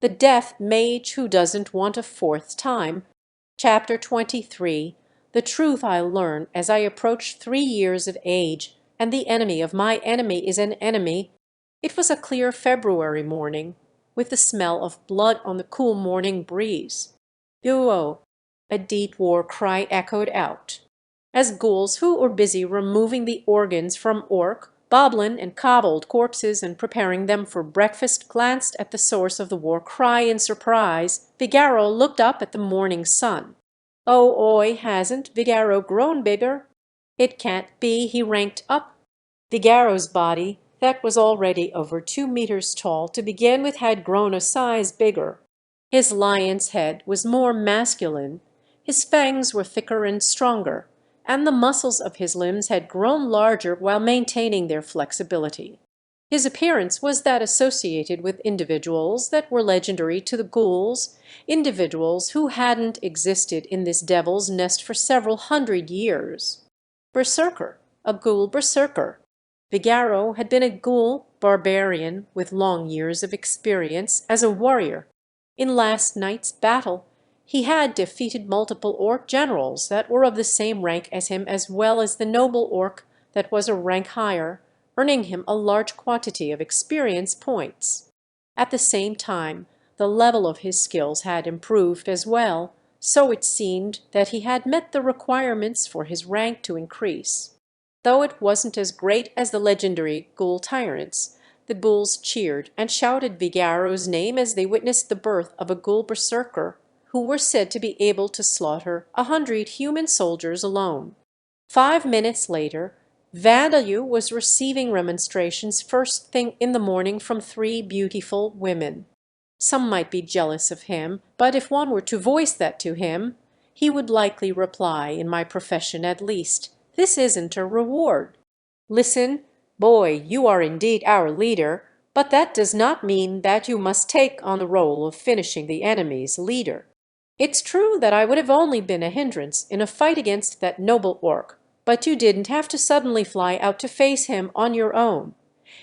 The Deaf Mage Who Doesn't Want a Fourth Time. Chapter 23. The Truth I Learn as I Approach 3 years of age, and the enemy of my enemy is an enemy. It was a clear February morning, with the smell of blood on the cool morning breeze. Buo! A deep war cry echoed out, as ghouls who were busy removing the organs from orc, boblin, and cobbled corpses and preparing them for breakfast glanced at the source of the war cry in surprise. Vigaro looked up at the morning sun. "Oh, oi, hasn't Vigaro grown bigger? It can't be," he ranked up. Vigaro's body, that was already over 2 meters tall to begin with, had grown a size bigger. His lion's head was more masculine, his fangs were thicker and stronger, and the muscles of his limbs had grown larger while maintaining their flexibility. His appearance was that associated with individuals that were legendary to the ghouls, individuals who hadn't existed in this devil's nest for several hundred years. Berserker, a ghoul berserker. Vigaro had been a ghoul barbarian with long years of experience as a warrior. In last night's battle he had defeated multiple orc generals that were of the same rank as him, as well as the noble orc that was a rank higher, earning him a large quantity of experience points. At the same time, the level of his skills had improved as well, so it seemed that he had met the requirements for his rank to increase. Though it wasn't as great as the legendary ghoul tyrants, the ghouls cheered and shouted Vigaro's name as they witnessed the birth of a ghoul berserker who were said to be able to slaughter 100 human soldiers alone. 5 minutes later, Vandeleur was receiving remonstrations first thing in the morning from 3 beautiful women. Some might be jealous of him, but if one were to voice that to him, he would likely reply, in my profession at least, "This isn't a reward. Listen, boy, you are indeed our leader, but that does not mean that you must take on the role of finishing the enemy's leader. It's true that I would have only been a hindrance in a fight against that noble orc, but you didn't have to suddenly fly out to face him on your own.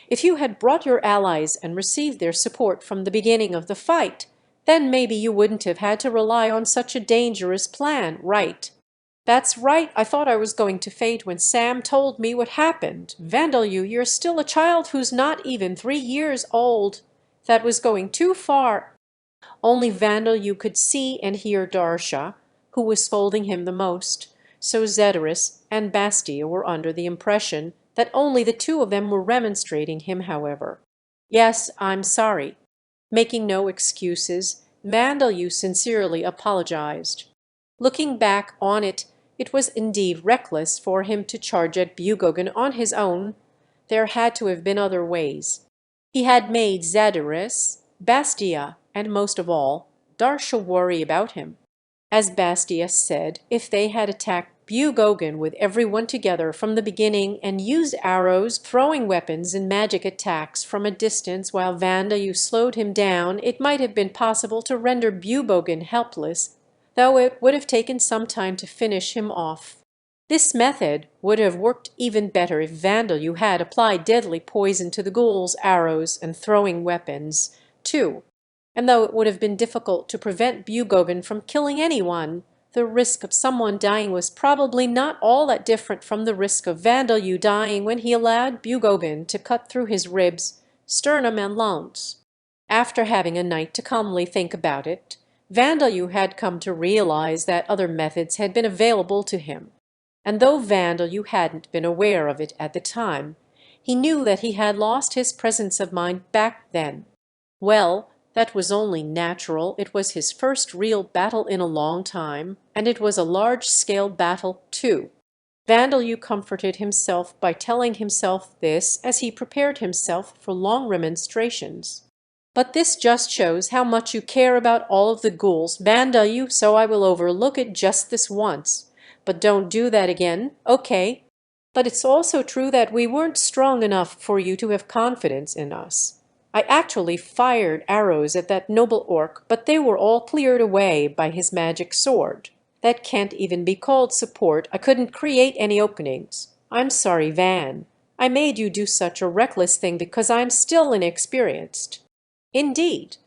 If you had brought your allies and received their support from the beginning of the fight, then maybe you wouldn't have had to rely on such a dangerous plan, right?" "That's right. I thought I was going to faint when Sam told me what happened. Vandeleur, you're still a child who's not even 3 years old. That was going too far." Only Vandeleur could see and hear Darsha, who was scolding him the most, so Zedorus and Bastia were under the impression that only the 2 of them were remonstrating him, however. "Yes, I'm sorry." Making no excuses, Vandeleur sincerely apologized. Looking back on it, it was indeed reckless for him to charge at Bugogan on his own. There had to have been other ways. He had made Zedorus, Bastia, and most of all, Darsha worry about him. As Bastia said, if they had attacked Bugogan with everyone together from the beginning and used arrows, throwing weapons, and magic attacks from a distance while Vandeleur slowed him down, it might have been possible to render Bugogan helpless, though it would have taken some time to finish him off. This method would have worked even better if Vandeleur had applied deadly poison to the ghouls' arrows and throwing weapons, too. And though it would have been difficult to prevent Bugogan from killing anyone, the risk of someone dying was probably not all that different from the risk of Vandeleur dying when he allowed Bugogan to cut through his ribs, sternum, and lungs. After having a night to calmly think about it, Vandeleur had come to realize that other methods had been available to him. And though Vandeleur hadn't been aware of it at the time, he knew that he had lost his presence of mind back then. Well, that was only natural. It was his first real battle in a long time, and it was a large-scale battle, too. Vandeleur comforted himself by telling himself this as he prepared himself for long remonstrations. "But this just shows how much you care about all of the ghouls, Vandeleur, so I will overlook it just this once. But don't do that again, okay? But it's also true that we weren't strong enough for you to have confidence in us. I actually fired arrows at that noble orc, but they were all cleared away by his magic sword. That can't even be called support. I couldn't create any openings. I'm sorry, Van. I made you do such a reckless thing because I'm still inexperienced." "Indeed.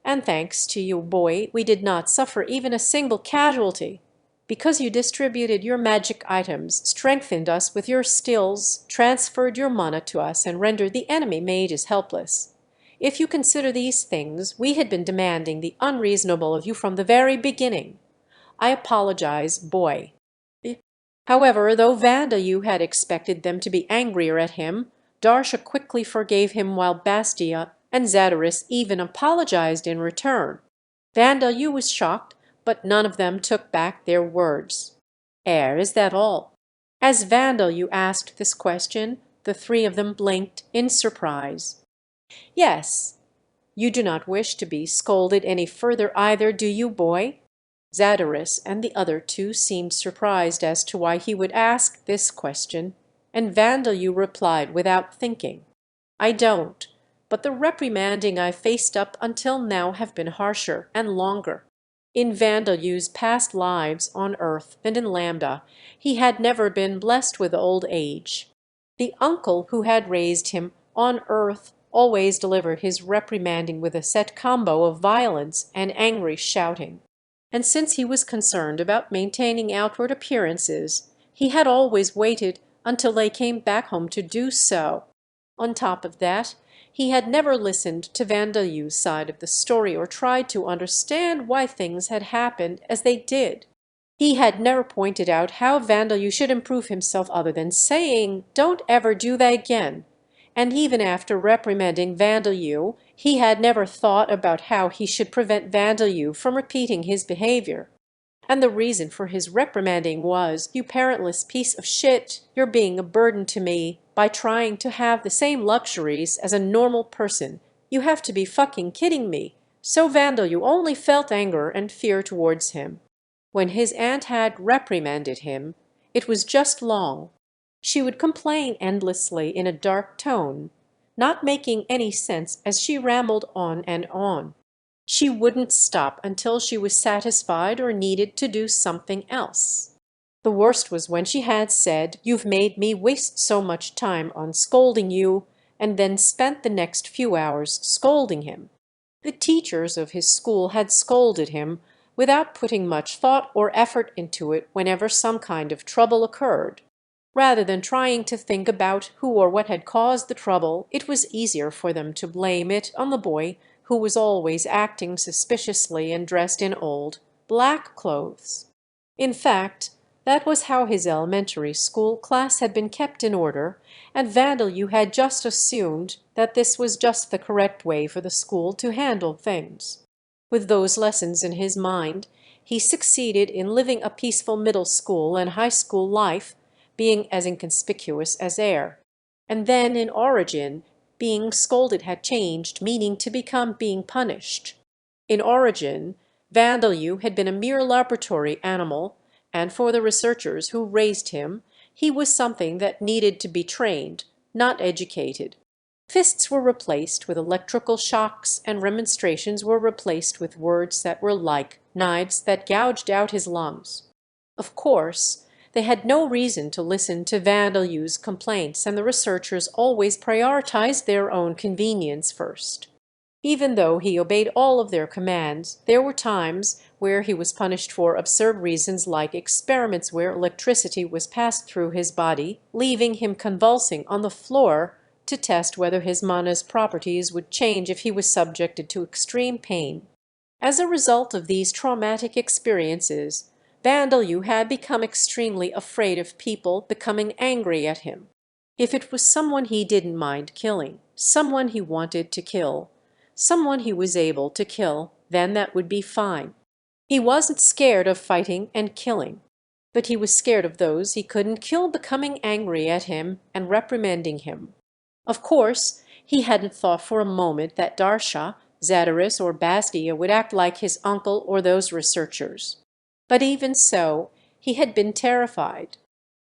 And thanks to you, boy, we did not suffer even a single casualty. Because you distributed your magic items, strengthened us with your stills, transferred your mana to us, and rendered the enemy mages helpless. If you consider these things, we had been demanding the unreasonable of you from the very beginning. I apologize, boy. However, though Vandayu had expected them to be angrier at him, Darsha quickly forgave him while Bastia and Zadaris even apologized in return. Vandayu was shocked, but none of them took back their words. Is that all?" As Vandayu asked this question, the three of them blinked in surprise. "Yes. You do not wish to be scolded any further either, do you, boy?" Zadaris and the other two seemed surprised as to why he would ask this question, and Vandayu replied without thinking, "I don't, but the reprimanding I faced up until now have been harsher and longer. In Vandayu's past lives on Earth and in Lambda, he had never been blessed with old age. The uncle who had raised him on Earth always delivered his reprimanding with a set combo of violence and angry shouting. And since he was concerned about maintaining outward appearances, he had always waited until they came back home to do so. On top of that, he had never listened to Vandayu's side of the story or tried to understand why things had happened as they did. He had never pointed out how Vandayu should improve himself other than saying, "Don't ever do that again." And even after reprimanding Vandayu, he had never thought about how he should prevent Vandayu from repeating his behavior. And the reason for his reprimanding was, "You parentless piece of shit, you're being a burden to me by trying to have the same luxuries as a normal person. You have to be fucking kidding me." So Vandayu only felt anger and fear towards him. When his aunt had reprimanded him, it was just long. She would complain endlessly in a dark tone, not making any sense as she rambled on and on. She wouldn't stop until she was satisfied or needed to do something else. The worst was when she had said, "You've made me waste so much time on scolding you," and then spent the next few hours scolding him. The teachers of his school had scolded him without putting much thought or effort into it whenever some kind of trouble occurred. Rather than trying to think about who or what had caused the trouble, it was easier for them to blame it on the boy who was always acting suspiciously and dressed in old, black clothes. In fact, that was how his elementary school class had been kept in order, and Vandayu had just assumed that this was just the correct way for the school to handle things. With those lessons in his mind, he succeeded in living a peaceful middle school and high school life, being as inconspicuous as air. And then in Origin, being scolded had changed meaning to become being punished. In Origin, Vandayu had been a mere laboratory animal, and for the researchers who raised him, he was something that needed to be trained, not educated. Fists were replaced with electrical shocks, and remonstrations were replaced with words that were like knives that gouged out his lungs. Of course, they had no reason to listen to Vandayu's complaints, and the researchers always prioritized their own convenience first. Even though he obeyed all of their commands, there were times where he was punished for absurd reasons like experiments where electricity was passed through his body, leaving him convulsing on the floor to test whether his mana's properties would change if he was subjected to extreme pain. As a result of these traumatic experiences, Vandayu had become extremely afraid of people becoming angry at him. If it was someone he didn't mind killing, someone he wanted to kill, someone he was able to kill, then that would be fine. He wasn't scared of fighting and killing, but he was scared of those he couldn't kill becoming angry at him and reprimanding him. Of course, he hadn't thought for a moment that Darsha, Zadaris, or Bastia would act like his uncle or those researchers. But even so, he had been terrified.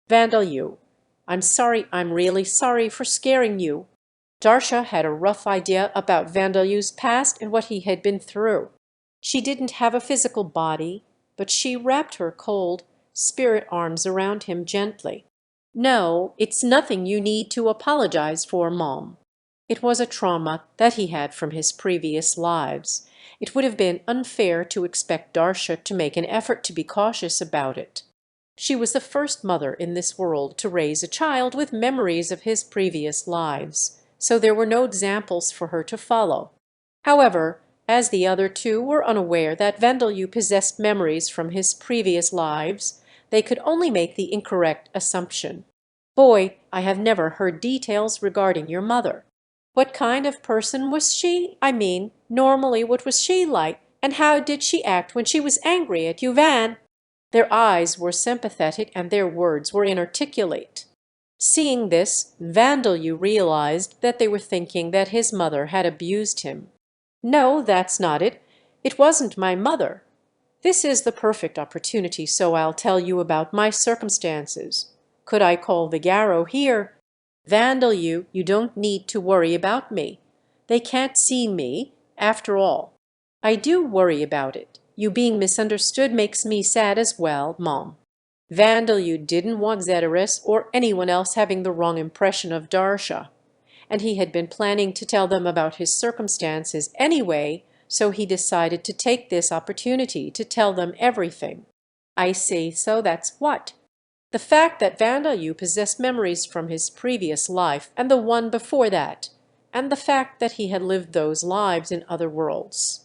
"Vandayu, I'm really sorry for scaring you." Darsha had a rough idea about Vandayu's past and what he had been through. She didn't have a physical body, but she wrapped her cold, spirit arms around him gently. "No, it's nothing you need to apologize for, Mom. It was a trauma that he had from his previous lives. It would have been unfair to expect Darcia to make an effort to be cautious about it. She was the first mother in this world to raise a child with memories of his previous lives, so there were no examples for her to follow. However, as the other two were unaware that Vandeleur possessed memories from his previous lives, they could only make the incorrect assumption. "Boy, I have never heard details regarding your mother. What kind of person was she? I mean, normally what was she like, and how did she act when she was angry at you, Van?" Their eyes were sympathetic and their words were inarticulate. Seeing this, Vandeleur realized that they were thinking that his mother had abused him. "No, that's not it. It wasn't my mother. This is the perfect opportunity, so I'll tell you about my circumstances. Could I call Vigaro here?" "Vandeleur, you don't need to worry about me. They can't see me, after all." "I do worry about it. You being misunderstood makes me sad as well, Mom." Vandeleur didn't want Zedorus or anyone else having the wrong impression of Darcia, and he had been planning to tell them about his circumstances anyway, so he decided to take this opportunity to tell them everything. "I see, so that's what?" "The fact that Vandeleur possessed memories from his previous life and the one before that, and the fact that he had lived those lives in other worlds.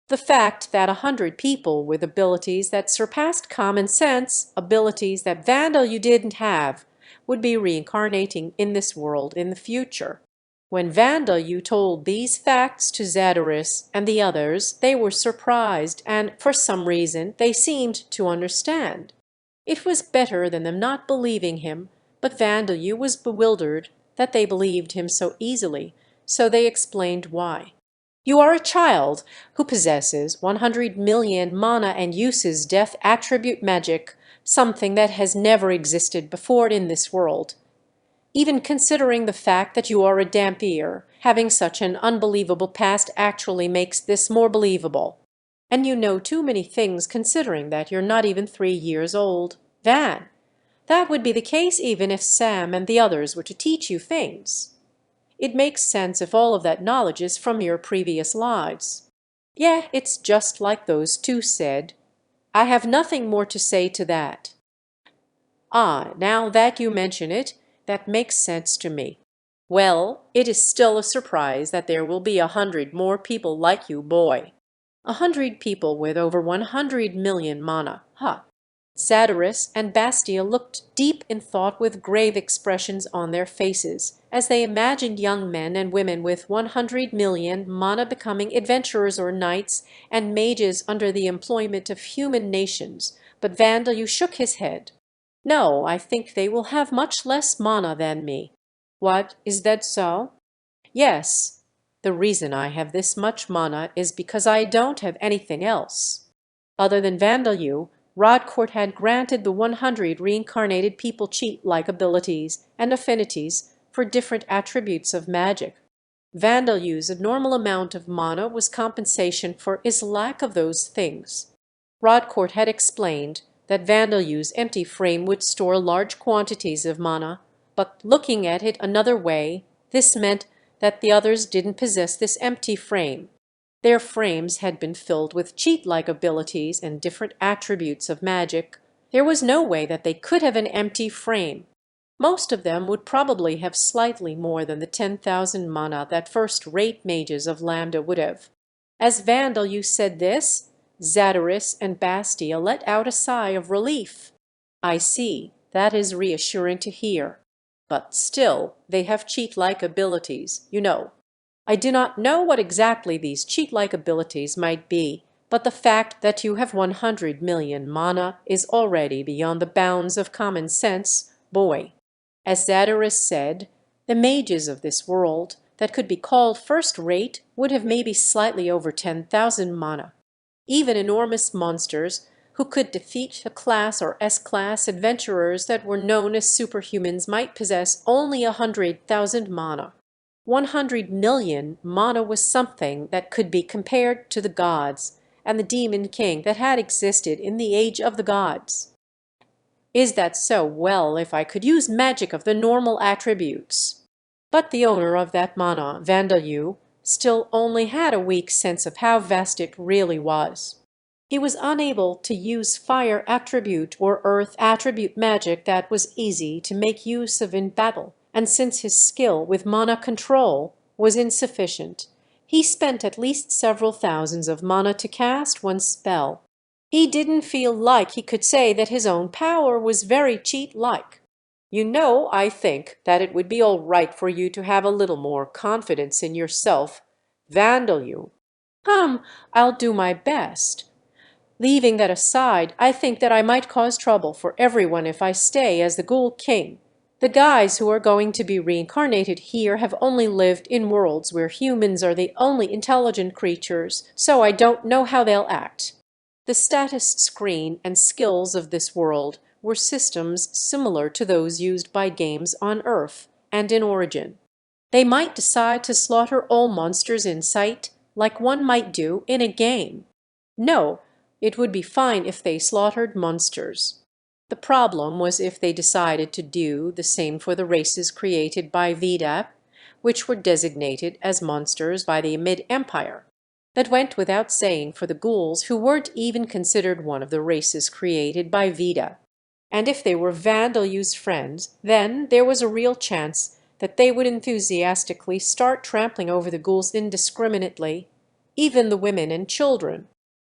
The fact that 100 people with abilities that surpassed common sense, abilities that Vandeleur didn't have, would be reincarnating in this world in the future. When Vandeleur told these facts to Zedorus and the others, they were surprised, and for some reason they seemed to understand. It was better than them not believing him, but Vandeleur was bewildered that they believed him so easily, so they explained why. "You are a child who possesses 100 million mana and uses death attribute magic, something that has never existed before in this world. Even considering the fact that you are a Dampier, having such an unbelievable past actually makes this more believable. And you know too many things considering that you're not even 3 years old. Van, that would be the case even if Sam and the others were to teach you things. It makes sense if all of that knowledge is from your previous lives." "Yeah, it's just like those two said. I have nothing more to say to that." "Ah, now that you mention it, that makes sense to me. Well, it is still a surprise that there will be 100 more people like you, boy. 100 people with over 100 million mana, huh?" Zedorus and Bastia looked deep in thought with grave expressions on their faces, as they imagined young men and women with 100 million mana becoming adventurers or knights and mages under the employment of human nations, but Vandeleur shook his head. "No, I think they will have much less mana than me." "What, is that so?" "Yes. The reason I have this much mana is because I don't have anything else." Other than Vandeleur, Rodcourt had granted the 100 reincarnated people cheat-like abilities and affinities for different attributes of magic. Vandeleur's abnormal amount of mana was compensation for his lack of those things. Rodcourt had explained that Vandeleur's empty frame would store large quantities of mana, but looking at it another way, this meant that the others didn't possess this empty frame. Their frames had been filled with cheat-like abilities and different attributes of magic. There was no way that they could have an empty frame. Most of them would probably have slightly more than the 10,000 mana that first-rate mages of Lambda would have. As Vandeleur said this, Zedorus and Bastia let out a sigh of relief. "I see, that is reassuring to hear. But still, they have cheat-like abilities, you know. I do not know what exactly these cheat-like abilities might be, but the fact that you have 100 million mana is already beyond the bounds of common sense, boy. As Zedorus said, the mages of this world that could be called first-rate would have maybe slightly over 10,000 mana. Even enormous monsters who could defeat a class or S-class adventurers that were known as superhumans might possess only 100,000 mana. 100 million mana was something that could be compared to the gods and the demon king that had existed in the age of the gods. "Is that so? Well, if I could use magic of the normal attributes." But the owner of that mana, Vandalu, still only had a weak sense of how vast it really was. He was unable to use fire attribute or earth attribute magic that was easy to make use of in battle, and since his skill with mana control was insufficient, he spent at least several thousands of mana to cast one spell. He didn't feel like he could say that his own power was very cheat-like. You know, I think that it would be all right for you to have a little more confidence in yourself, Vandalu. I'll do my best. Leaving that aside, I think that I might cause trouble for everyone if I stay as the Ghoul King. The guys who are going to be reincarnated here have only lived in worlds where humans are the only intelligent creatures, so I don't know how they'll act. The status screen and skills of this world were systems similar to those used by games on Earth and in Origin. They might decide to slaughter all monsters in sight, like one might do in a game. No, it would be fine if they slaughtered monsters. The problem was if they decided to do the same for the races created by Vida, which were designated as monsters by the Mid-Empire. That went without saying for the ghouls who weren't even considered one of the races created by Vida. And if they were Vandalu's friends, then there was a real chance that they would enthusiastically start trampling over the ghouls indiscriminately, even the women and children.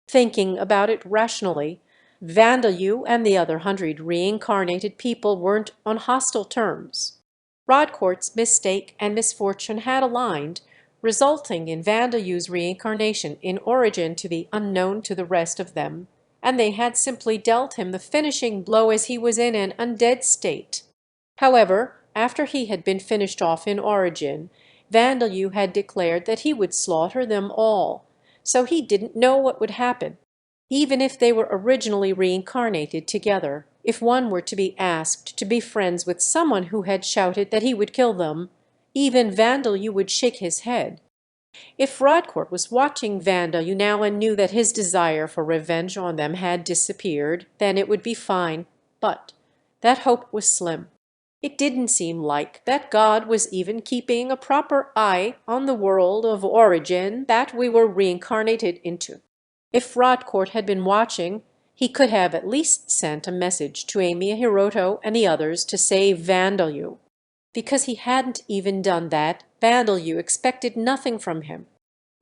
Thinking about it rationally, Vandalu and the other 100 reincarnated people weren't on hostile terms. Rodcourt's mistake and misfortune had aligned, resulting in Vandalu's reincarnation in Origin to be unknown to the rest of them, and they had simply dealt him the finishing blow as he was in an undead state. However, after he had been finished off in Origin, Vandalu had declared that he would slaughter them all, so he didn't know what would happen. Even if they were originally reincarnated together, if one were to be asked to be friends with someone who had shouted that he would kill them, even Vandalu would shake his head. If Rodcourt was watching Vandalu now and knew that his desire for revenge on them had disappeared, then it would be fine, but that hope was slim. It didn't seem like that God was even keeping a proper eye on the world of Origin that we were reincarnated into. If Rodcourt had been watching, he could have at least sent a message to Amy, Hiroto, and the others to save Vandalu. Because he hadn't even done that, Vandalu expected nothing from him.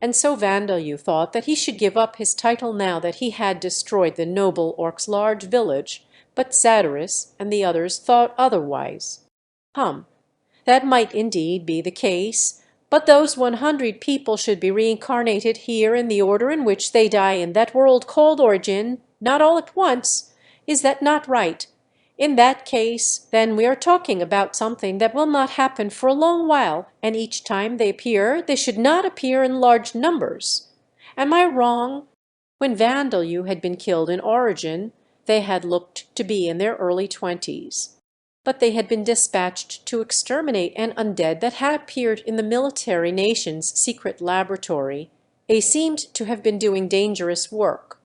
And so Vandalu thought that he should give up his title now that he had destroyed the noble orc's large village, but Zadorus and the others thought otherwise. That might indeed be the case, but those 100 people should be reincarnated here in the order in which they die in that world called Origin, not all at once. Is that not right? In that case, then we are talking about something that will not happen for a long while, and each time they appear, they should not appear in large numbers. Am I wrong? When Vandalu had been killed in Origin, they had looked to be in their early 20s. But they had been dispatched to exterminate an undead that had appeared in the military nation's secret laboratory. They seemed to have been doing dangerous work.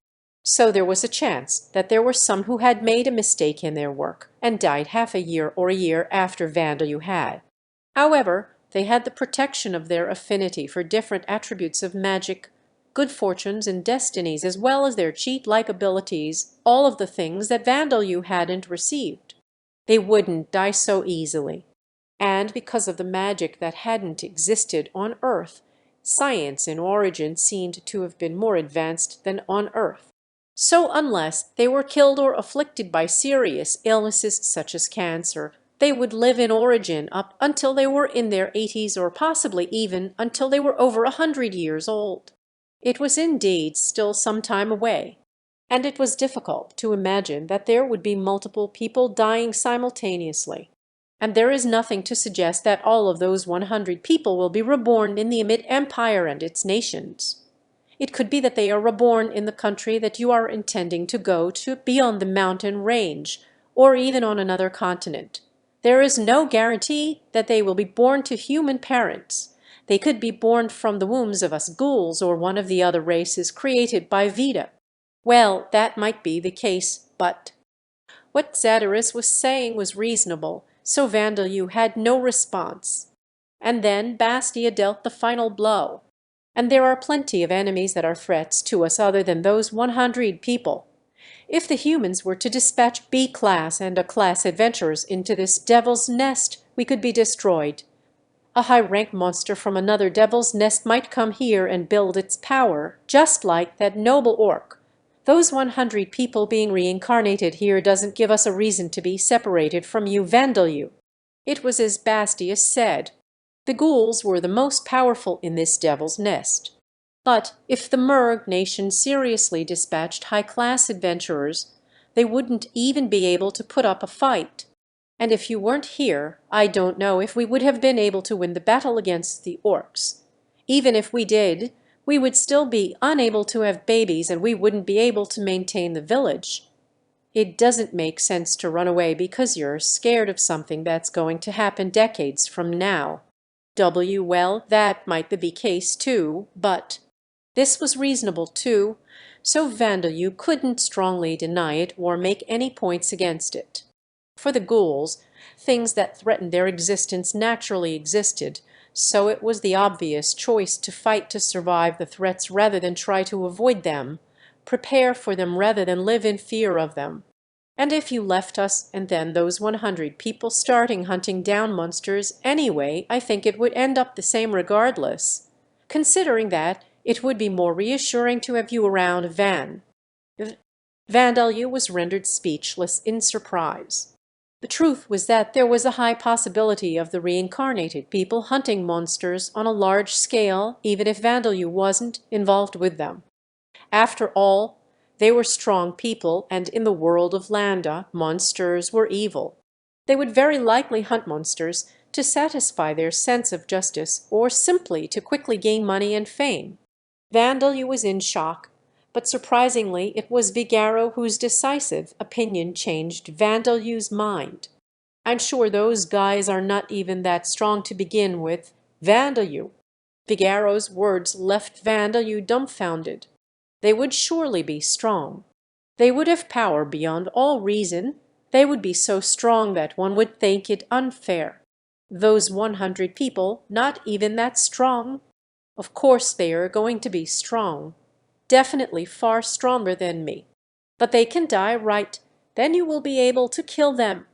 So there was a chance that there were some who had made a mistake in their work and died half a year or a year after Vandalu had. However, they had the protection of their affinity for different attributes of magic, good fortunes and destinies, as well as their cheat-like abilities, all of the things that Vandalu hadn't received. They wouldn't die so easily. And because of the magic that hadn't existed on Earth, science in Origin seemed to have been more advanced than on Earth. So unless they were killed or afflicted by serious illnesses such as cancer, they would live in Origin up until they were in their 80s or possibly even until they were over 100 years old. It was indeed still some time away, and it was difficult to imagine that there would be multiple people dying simultaneously. And there is nothing to suggest that all of those 100 people will be reborn in the Mid-Empire and its nations. It could be that they are reborn in the country that you are intending to go to beyond the mountain range, or even on another continent. There is no guarantee that they will be born to human parents. They could be born from the wombs of us ghouls or one of the other races created by Vida. Well, that might be the case, but what Zadorus was saying was reasonable, so Vandalu had no response. And then Bastia dealt the final blow. And there are plenty of enemies that are threats to us other than those 100 people. If the humans were to dispatch B-class and A-class adventurers into this devil's nest, we could be destroyed. A high-rank monster from another devil's nest might come here and build its power, just like that noble orc. Those 100 people being reincarnated here doesn't give us a reason to be separated from you, Vandalyu. It was as Bastius said. The ghouls were the most powerful in this devil's nest. But if the Murg nation seriously dispatched high-class adventurers, they wouldn't even be able to put up a fight. And if you weren't here, I don't know if we would have been able to win the battle against the orcs. Even if we did, we would still be unable to have babies and we wouldn't be able to maintain the village. It doesn't make sense to run away because you're scared of something that's going to happen decades from now. Well, that might be the case too, but this was reasonable too, so Vandalyu couldn't strongly deny it or make any points against it. For the ghouls, things that threatened their existence naturally existed, so it was the obvious choice to fight to survive the threats rather than try to avoid them, prepare for them rather than live in fear of them. And if you left us and then those 100 people starting hunting down monsters anyway, I think it would end up the same regardless. Considering that, it would be more reassuring to have you around, Vandalyu was rendered speechless in surprise. The truth was that there was a high possibility of the reincarnated people hunting monsters on a large scale, even if Vandalyu wasn't involved with them. After all, they were strong people, and in the world of Lambda, monsters were evil. They would very likely hunt monsters to satisfy their sense of justice or simply to quickly gain money and fame. Vandalyu was in shock, but surprisingly it was Vigaro whose decisive opinion changed Vandalyu's mind. "I'm sure those guys are not even that strong to begin with, Vandalyu." Vigaro's words left Vandalyu dumbfounded. They would surely be strong. They would have power beyond all reason. They would be so strong that one would think it unfair. Those 100 people, not even that strong. Of course they are going to be strong. Definitely far stronger than me. But they can die, right? Then you will be able to kill them.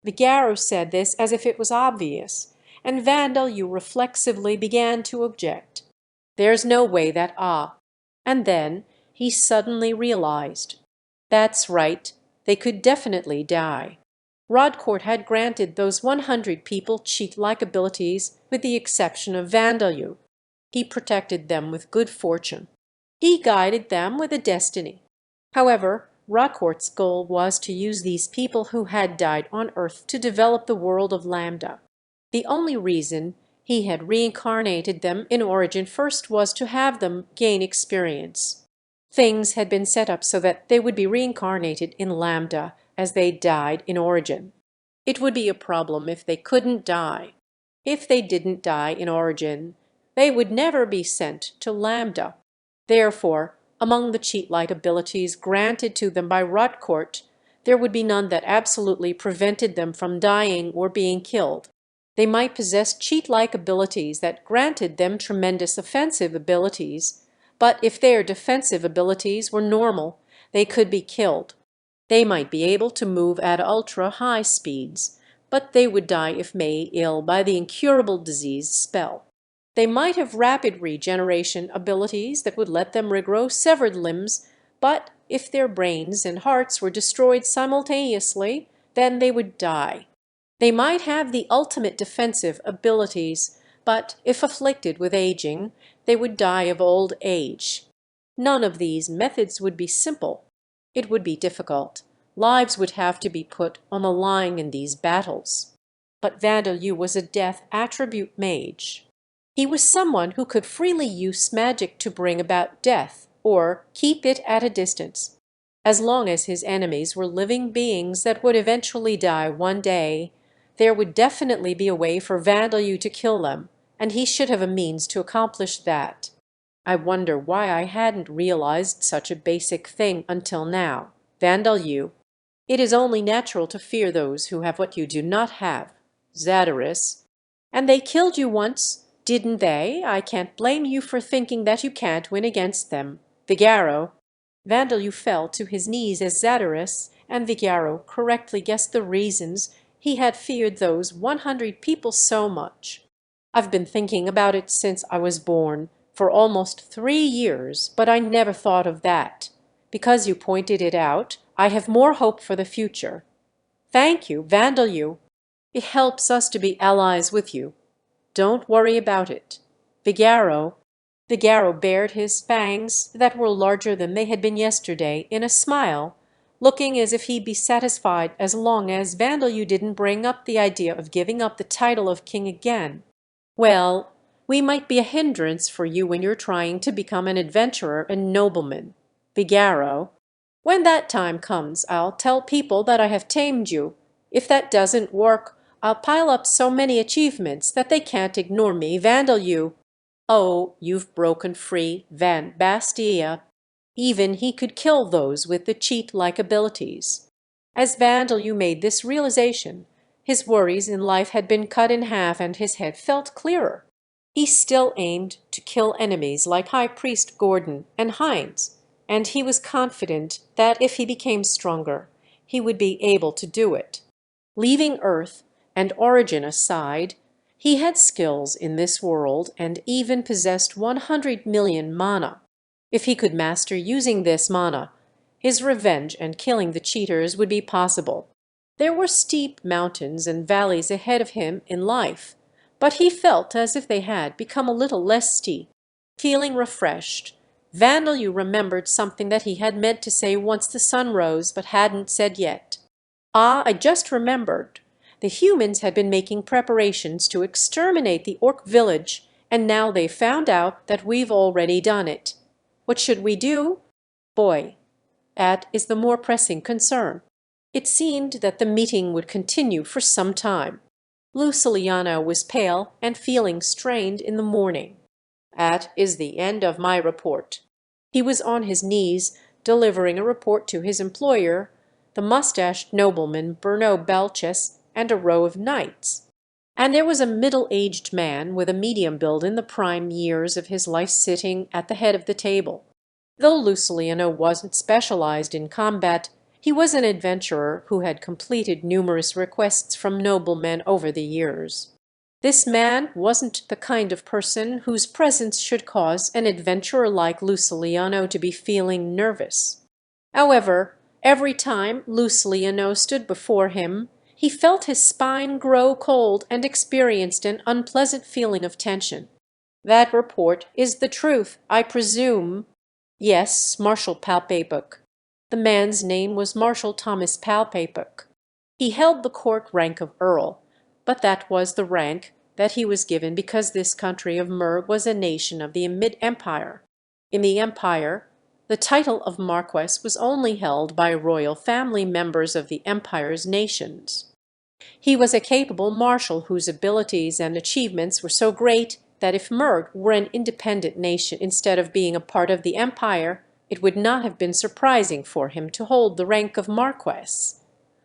Vigaro said this as if it was obvious, and Vandalyu reflexively began to object. There's no way that And then he suddenly realized. That's right, they could definitely die. Rodcourt had granted those 100 people cheat-like abilities with the exception of Vandalyu. He protected them with good fortune. He guided them with a destiny. However, Rodcourt's goal was to use these people who had died on Earth to develop the world of Lambda. The only reason he had reincarnated them in Origin first was to have them gain experience. Things had been set up so that they would be reincarnated in Lambda as they died in Origin. It would be a problem if they couldn't die. If they didn't die in Origin, they would never be sent to Lambda. Therefore, among the cheat-like abilities granted to them by Rodcourt, there would be none that absolutely prevented them from dying or being killed. They might possess cheat-like abilities that granted them tremendous offensive abilities, but if their defensive abilities were normal, they could be killed. They might be able to move at ultra-high speeds, but they would die if made ill by the incurable disease spell. They might have rapid regeneration abilities that would let them regrow severed limbs, but if their brains and hearts were destroyed simultaneously, then they would die. They might have the ultimate defensive abilities, but if afflicted with aging, they would die of old age. None of these methods would be simple. It would be difficult. Lives would have to be put on the line in these battles. But Vandalyu was a death attribute mage. He was someone who could freely use magic to bring about death, or keep it at a distance. As long as his enemies were living beings that would eventually die one day, there would definitely be a way for Vandalyu to kill them, and he should have a means to accomplish that. I wonder why I hadn't realized such a basic thing until now. Vandalyu. It is only natural to fear those who have what you do not have. Zadarus. And they killed you once, didn't they? I can't blame you for thinking that you can't win against them. Vigaro." Vandeleur fell to his knees as Zadarus and Vigaro correctly guessed the reasons he had feared those 100 people so much. "I've been thinking about it since I was born, for almost 3 years, but I never thought of that. Because you pointed it out, I have more hope for the future. Thank you, Vandeleur. It helps us to be allies with you. Don't worry about it. Vigaro." Vigaro bared his fangs, that were larger than they had been yesterday, in a smile, looking as if he'd be satisfied as long as Vandeleur didn't bring up the idea of giving up the title of king again. "Well, we might be a hindrance for you when you're trying to become an adventurer and nobleman, Vigaro. When that time comes, I'll tell people that I have tamed you. If that doesn't work, I'll pile up so many achievements that they can't ignore me, Vandeleur. Oh, you've broken free, Van Bastia. Even he could kill those with the cheat-like abilities." As Vandeleur made this realization, his worries in life had been cut in half and his head felt clearer. He still aimed to kill enemies like High Priest Gordon and Hines, and he was confident that if he became stronger, he would be able to do it. Leaving Earth and Origin aside, he had skills in this world and even possessed 100 million mana. If he could master using this mana, his revenge and killing the cheaters would be possible. There were steep mountains and valleys ahead of him in life, but he felt as if they had become a little less steep. Feeling refreshed, Vandeleur remembered something that he had meant to say once the sun rose, but hadn't said yet. "Ah, I just remembered. The humans had been making preparations to exterminate the orc village, and now they've found out that we've already done it. What should we do? Boy, that is the more pressing concern." It seemed that the meeting would continue for some time. Luciliano was pale and feeling strained in the morning. "That is the end of my report." He was on his knees, delivering a report to his employer, the mustached nobleman Bruno Balches, and a row of knights. And there was a middle-aged man with a medium build in the prime years of his life sitting at the head of the table. Though Luciliano wasn't specialized in combat, he was an adventurer who had completed numerous requests from noblemen over the years. This man wasn't the kind of person whose presence should cause an adventurer like Luciliano to be feeling nervous. However, every time Luciliano stood before him, he felt his spine grow cold and experienced an unpleasant feeling of tension. "That report is the truth, I presume?" "Yes, Marshal Palpabok." The man's name was Marshal Thomas Palpabok. He held the court rank of Earl, but that was the rank that he was given because this country of Murg was a nation of the mid-empire. In the empire, the title of Marquess was only held by royal family members of the empire's nations. He was a capable marshal whose abilities and achievements were so great that if Murg were an independent nation instead of being a part of the empire, it would not have been surprising for him to hold the rank of Marquess,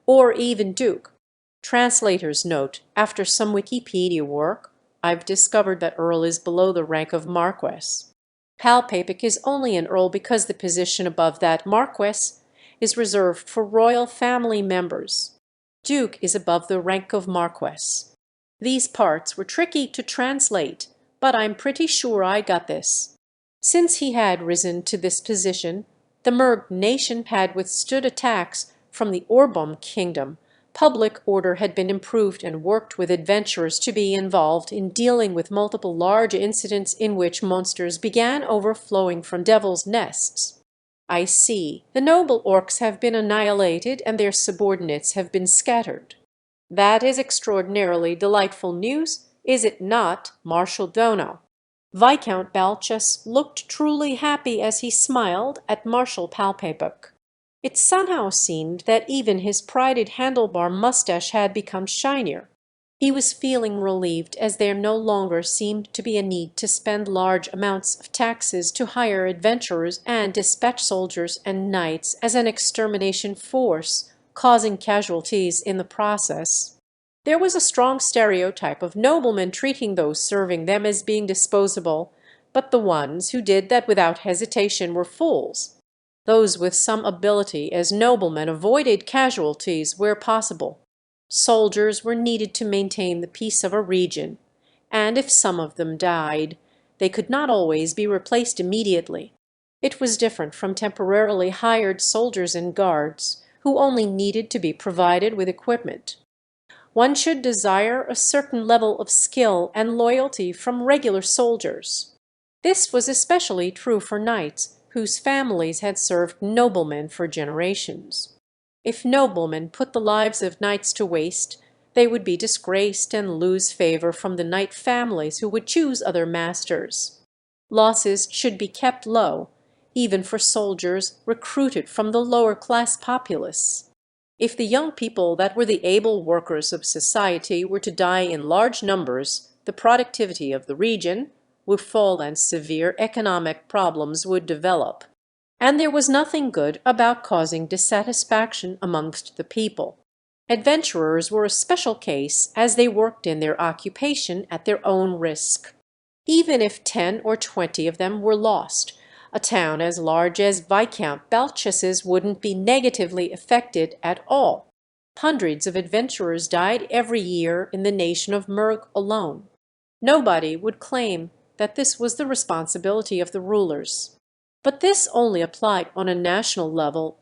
or even Duke. Translator's note: after some Wikipedia work, I've discovered that Earl is below the rank of Marquess. Palpabok is only an Earl because the position above that Marquess is reserved for royal family members. Duke is above the rank of Marquess. These parts were tricky to translate, but I'm pretty sure I got this. Since he had risen to this position, the Murg nation had withstood attacks from the Orbom kingdom. Public order had been improved and worked with adventurers to be involved in dealing with multiple large incidents in which monsters began overflowing from devil's nests. I see. The noble orcs have been annihilated and their subordinates have been scattered. That is extraordinarily delightful news, is it not, Marshal Dono? Viscount Balches looked truly happy as he smiled at Marshal Palpabok. It somehow seemed that even his prided handlebar mustache had become shinier. He was feeling relieved as there no longer seemed to be a need to spend large amounts of taxes to hire adventurers and dispatch soldiers and knights as an extermination force, causing casualties in the process. There was a strong stereotype of noblemen treating those serving them as being disposable, but the ones who did that without hesitation were fools. Those with some ability as noblemen avoided casualties where possible. Soldiers were needed to maintain the peace of a region, and if some of them died, they could not always be replaced immediately. It was different from temporarily hired soldiers and guards, who only needed to be provided with equipment. One should desire a certain level of skill and loyalty from regular soldiers. This was especially true for knights, whose families had served noblemen for generations. If noblemen put the lives of knights to waste, they would be disgraced and lose favor from the knight families who would choose other masters. Losses should be kept low, even for soldiers recruited from the lower class populace. If the young people that were the able workers of society were to die in large numbers, the productivity of the region would fall and severe economic problems would develop. And there was nothing good about causing dissatisfaction amongst the people. Adventurers were a special case, as they worked in their occupation at their own risk. Even if 10 or 20 of them were lost, a town as large as Viscount Balches's wouldn't be negatively affected at all. Hundreds of adventurers died every year in the nation of Murg alone. Nobody would claim that this was the responsibility of the rulers. But this only applied on a national level.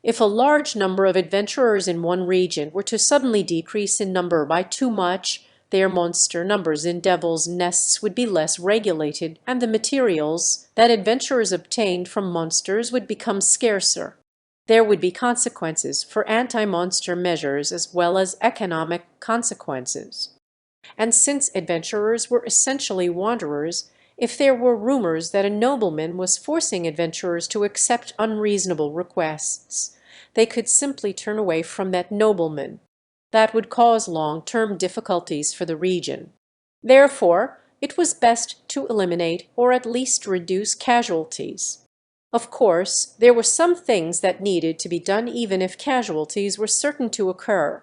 If a large number of adventurers in one region were to suddenly decrease in number by too much, their monster numbers in devils' nests would be less regulated, and the materials that adventurers obtained from monsters would become scarcer. There would be consequences for anti-monster measures as well as economic consequences. And since adventurers were essentially wanderers, if there were rumors that a nobleman was forcing adventurers to accept unreasonable requests, they could simply turn away from that nobleman. That would cause long-term difficulties for the region. Therefore, it was best to eliminate or at least reduce casualties. Of course, there were some things that needed to be done even if casualties were certain to occur.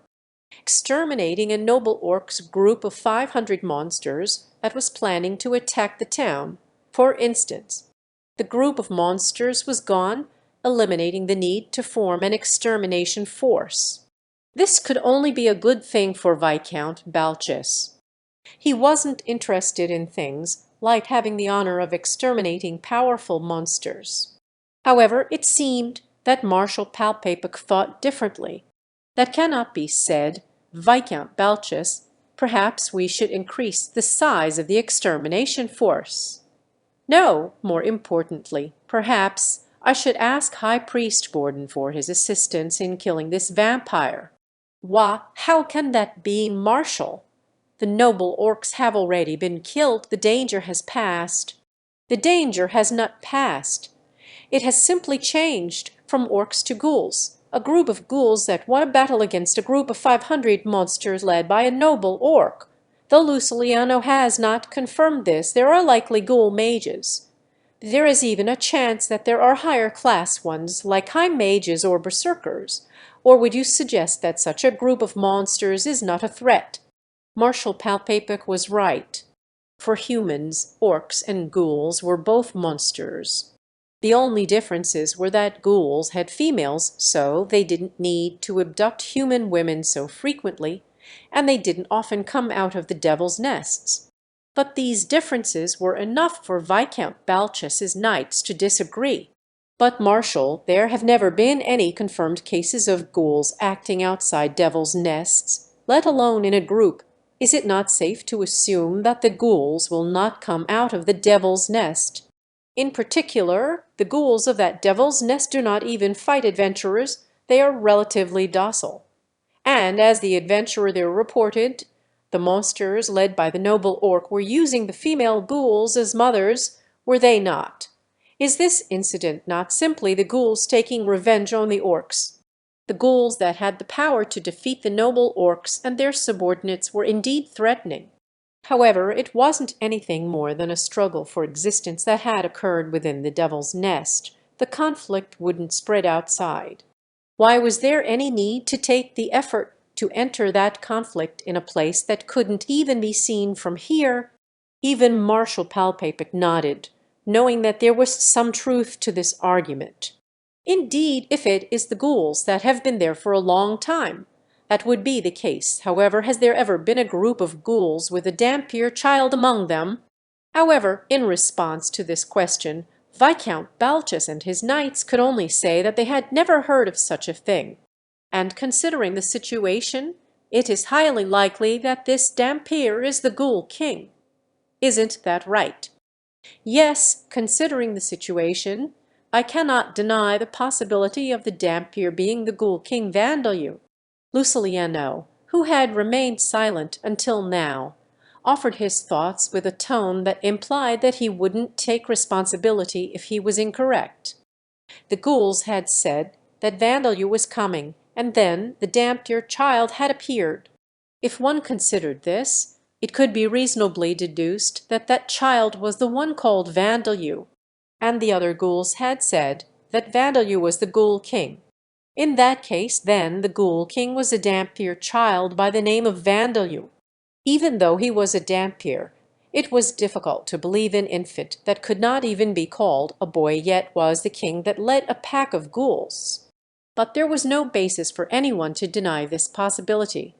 Exterminating a noble orc's group of 500 monsters that was planning to attack the town, for instance. The group of monsters was gone, eliminating the need to form an extermination force. This could only be a good thing for Viscount Balches. He wasn't interested in things like having the honor of exterminating powerful monsters. However, it seemed that Marshal Palpapuk thought differently. That cannot be said. Viscount Balches, perhaps we should increase the size of the extermination force. No, more importantly, perhaps I should ask High Priest Gordon for his assistance in killing this vampire. Why, how can that be, Marshal? The noble orcs have already been killed. The danger has passed. The danger has not passed. It has simply changed from orcs to ghouls, a group of ghouls that won a battle against a group of 500 monsters led by a noble orc. Though Luciliano has not confirmed this, there are likely ghoul mages. There is even a chance that there are higher class ones, like high mages or berserkers. Or would you suggest that such a group of monsters is not a threat? Marshal Palpapuk was right. For humans, orcs and ghouls were both monsters. The only differences were that ghouls had females, so they didn't need to abduct human women so frequently, and they didn't often come out of the devil's nests. But these differences were enough for Viscount Balches's knights to disagree. But, Marshal, there have never been any confirmed cases of ghouls acting outside devil's nests, let alone in a group. Is it not safe to assume that the ghouls will not come out of the devil's nest? In particular, the ghouls of that devil's nest do not even fight adventurers. They are relatively docile. And as the adventurer there reported, the monsters led by the noble orc were using the female ghouls as mothers, were they not? Is this incident not simply the ghouls taking revenge on the orcs? The ghouls that had the power to defeat the noble orcs and their subordinates were indeed threatening. However, it wasn't anything more than a struggle for existence that had occurred within the devil's nest. The conflict wouldn't spread outside. Why was there any need to take the effort to enter that conflict in a place that couldn't even be seen from here? Even Marshal Palpapic nodded, knowing that there was some truth to this argument. Indeed, if it is the ghouls that have been there for a long time, that would be the case. However, has there ever been a group of ghouls with a Dampier child among them? However, in response to this question, Viscount Balchus and his knights could only say that they had never heard of such a thing, and considering the situation, it is highly likely that this Dampier is the Ghoul King. Isn't that right? Yes, considering the situation, I cannot deny the possibility of the Dampier being the Ghoul King Vandeleur. Luciliano, who had remained silent until now, offered his thoughts with a tone that implied that he wouldn't take responsibility if he was incorrect. The ghouls had said that Vandeleur was coming, and then the Dampier child had appeared. If one considered this, it could be reasonably deduced that that child was the one called Vandeleur, and the other ghouls had said that Vandeleur was the Ghoul King. In that case, then, the Ghoul King was a Dampier child by the name of Vandeleur. Even though he was a Dampier, it was difficult to believe an infant that could not even be called a boy yet was the king that led a pack of ghouls. But there was no basis for anyone to deny this possibility.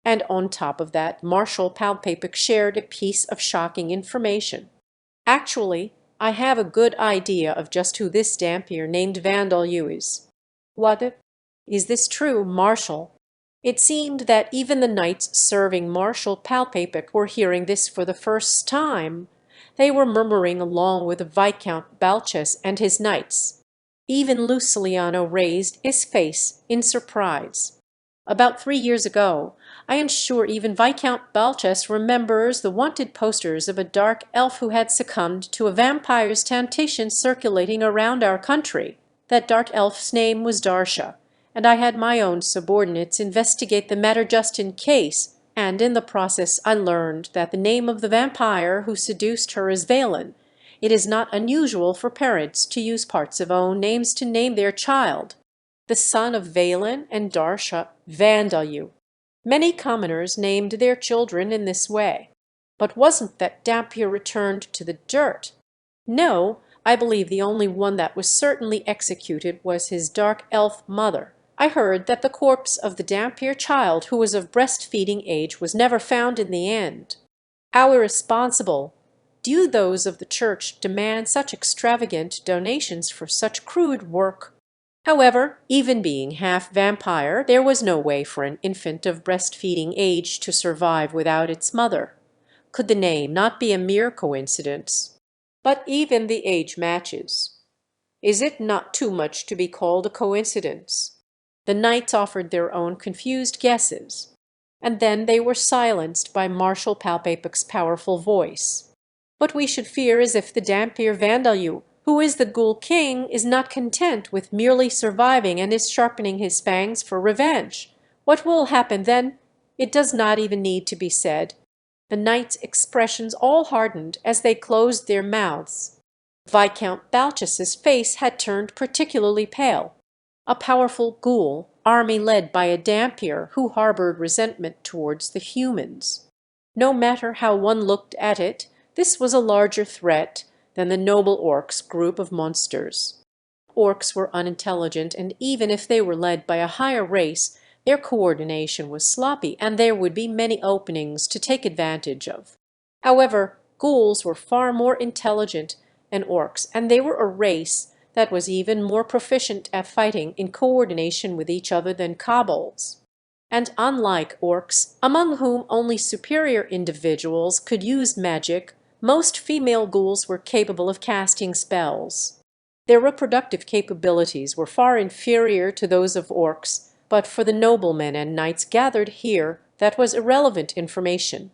And on top of that, Marshal Palpapic shared a piece of shocking information. Actually, I have a good idea of just who this Dampier named Vandeleur is. What? Is this true, Marshal? It seemed that even the knights serving Marshal Palpapic were hearing this for the first time. They were murmuring along with Viscount Balchus and his knights. Even Luciliano raised his face in surprise. About 3 years ago, I am sure even Viscount Balchus remembers the wanted posters of a dark elf who had succumbed to a vampire's temptation circulating around our country. That dark elf's name was Darsha, and I had my own subordinates investigate the matter just in case, and in the process I learned that the name of the vampire who seduced her is Valen. It is not unusual for parents to use parts of own names to name their child. The son of Valen and Darsha, Vandeleur. Many commoners named their children in this way. But wasn't that Dampier returned to the dirt? No, I believe the only one that was certainly executed was his dark elf mother. I heard that the corpse of the Dampier child who was of breastfeeding age was never found in the end. How irresponsible! Do those of the church demand such extravagant donations for such crude work? However, even being half vampire, there was no way for an infant of breastfeeding age to survive without its mother. Could the name not be a mere coincidence? But even the age matches. Is it not too much to be called a coincidence? The knights offered their own confused guesses, and then they were silenced by Marshal Palpapic's powerful voice. What we should fear is if the Dampier Vandeleur, who is the Ghoul King, is not content with merely surviving and is sharpening his fangs for revenge. What will happen then? It does not even need to be said. The knights' expressions all hardened as they closed their mouths. Viscount Balchus's face had turned particularly pale. A powerful ghoul, army led by a Dampier who harbored resentment towards the humans. No matter how one looked at it, this was a larger threat than the noble orcs group of monsters. Orcs were unintelligent, and even if they were led by a higher race, their coordination was sloppy, and there would be many openings to take advantage of. However, ghouls were far more intelligent than orcs, and they were a race that was even more proficient at fighting in coordination with each other than kobolds. And unlike orcs, among whom only superior individuals could use magic, most female ghouls were capable of casting spells. Their reproductive capabilities were far inferior to those of orcs, but for the noblemen and knights gathered here, that was irrelevant information.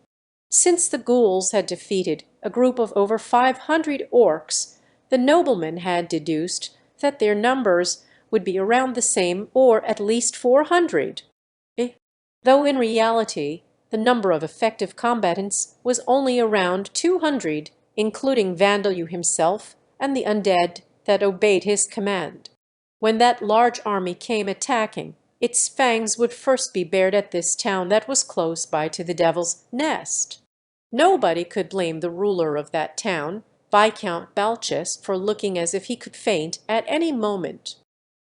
Since the ghouls had defeated a group of over 500 orcs, the noblemen had deduced that their numbers would be around the same, or at least 400. Though in reality, the number of effective combatants was only around 200, including Vandeleur himself and the undead that obeyed his command. When that large army came attacking, its fangs would first be bared at this town that was close by to the Devil's Nest. Nobody could blame the ruler of that town, Viscount Balchus, for looking as if he could faint at any moment.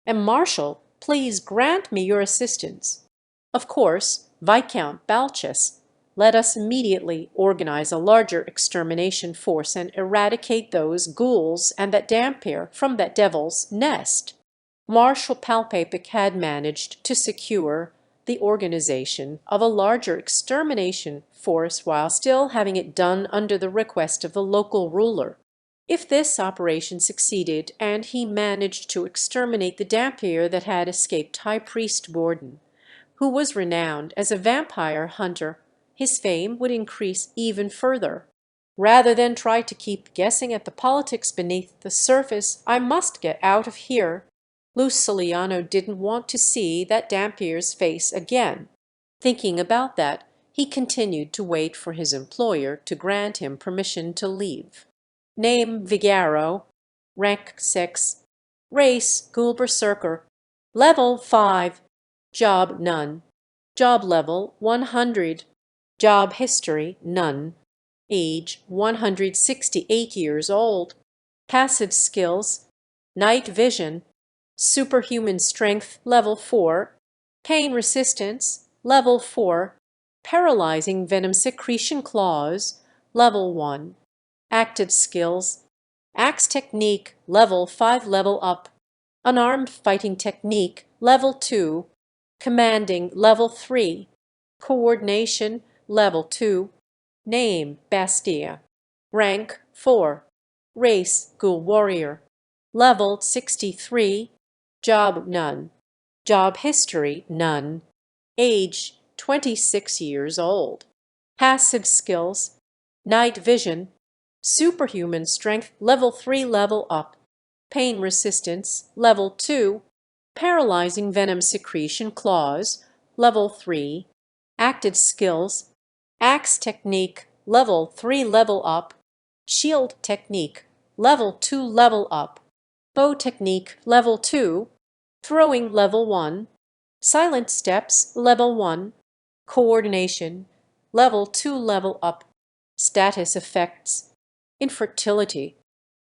And Marshal, please grant me your assistance. Of course, Viscount Balchus, let us immediately organize a larger extermination force and eradicate those ghouls and that dampier from that Devil's Nest. Marshal Palpapic had managed to secure the organization of a larger extermination force while still having it done under the request of the local ruler. If this operation succeeded and he managed to exterminate the Dampier that had escaped High Priest Borden, who was renowned as a vampire hunter, his fame would increase even further. Rather than try to keep guessing at the politics beneath the surface, I must get out of here. Luciliano didn't want to see that Dampier's face again. Thinking about that, he continued to wait for his employer to grant him permission to leave. Name Vigaro, rank 6, race Ghoul Berserker, level 5, job none, job level 100, job history none, age 168 years old, passive skills, night vision, superhuman strength level 4, pain resistance level 4, paralyzing venom secretion clause level 1, active skills, axe technique level 5 level up, unarmed fighting technique level 2, commanding level 3, coordination level 2, name Bastia, rank 4, race Ghoul Warrior, level 63, job none, job history none, age 26 years old, passive skills, night vision, superhuman strength level 3 level up, pain resistance level 2, paralyzing venom secretion clause level 3, active skills, axe technique level 3 level up, shield technique level 2 level up, bow technique level 2, throwing level 1, silent steps level 1, coordination level 2 level up, status effects, infertility